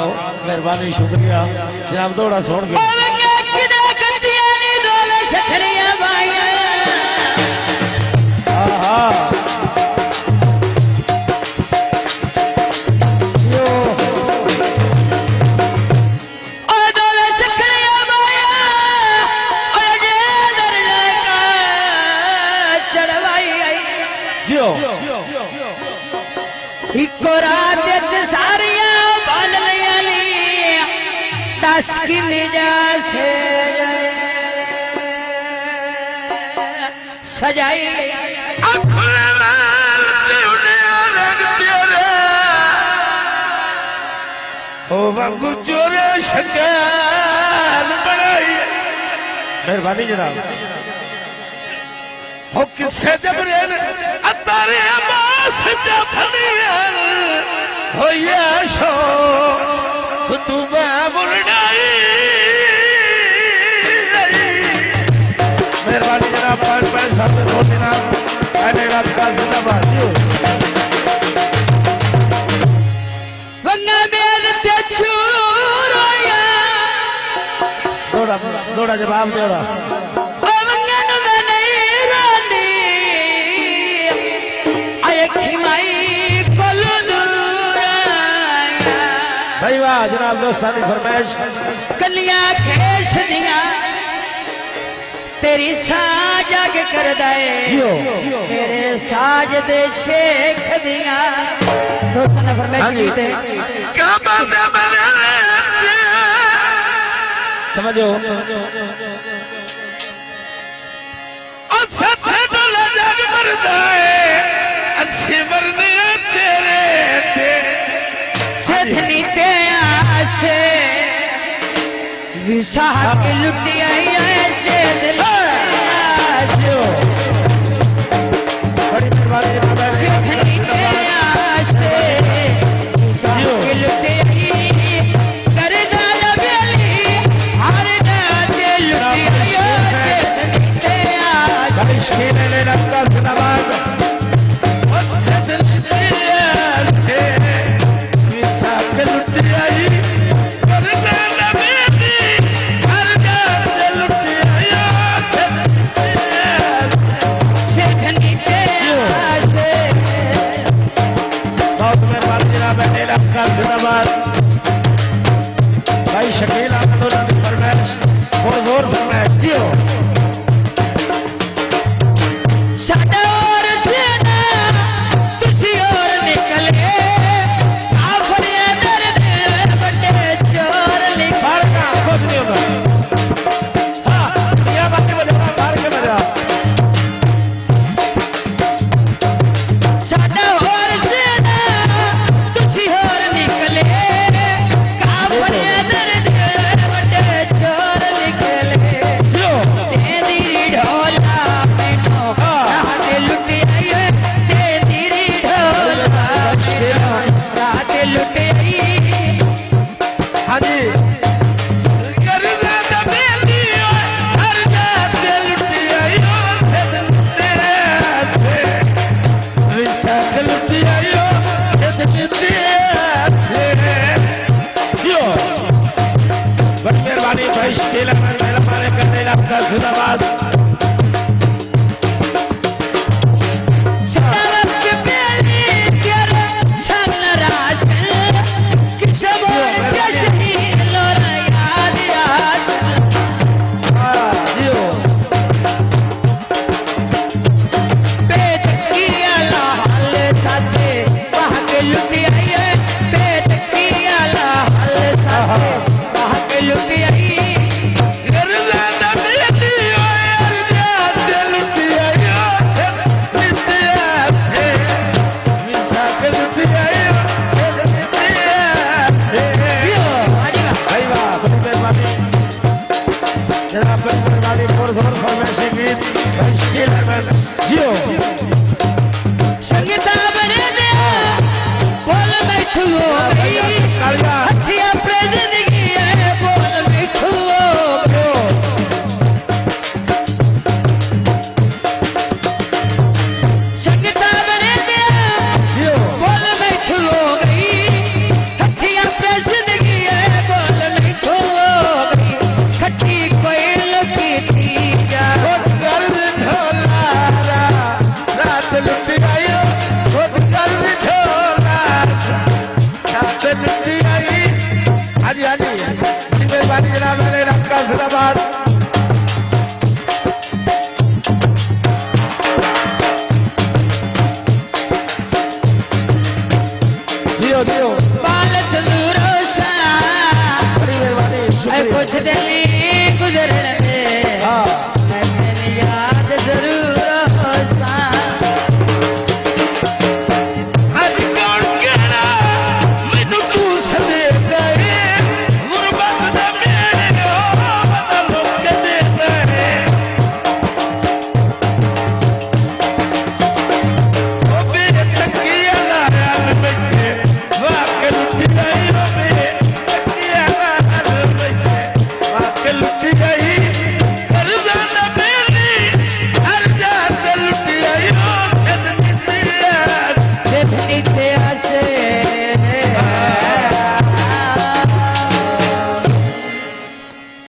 मेहरबानी शुक्रिया जनाब दौड़ा सुन के सजाई वांगू चोरे शक्ल बनाई। मेहरबानी जनाब हो किसे जबरेन अतारे अब्बास जफनियान हो या शो तू मुरडाई। मेहरबानी जनाब पाँच पैसा दो जनाब रात का जिंदाबाद थोड़ा जवाब देगा भाई वाह जनाब दोस्तानी फरमाइश कलियां खेस दिया तेरी साज आगे कर दे तेरे साज दे शेख दिया दोस्तानी फरमाइश समझो अच्छे मरने तेरे सथनी ते आसे विसाह के लुटी आई ऐसे दिल बड़ी मेहरबानी सथनी ते आसे विसाह के लुटी आई कर दादा बेली हर दादे लुटी आई सथनी ते आसे शेर ले रखा जिंदाबाद भाई शकील आंदोलन की फरमाइश और जोर फरमाइश दियो जिंदाबाद हाँ जी हाँ जी, मेहरबानी जनाब, मेरे रब का जिंदाबाद।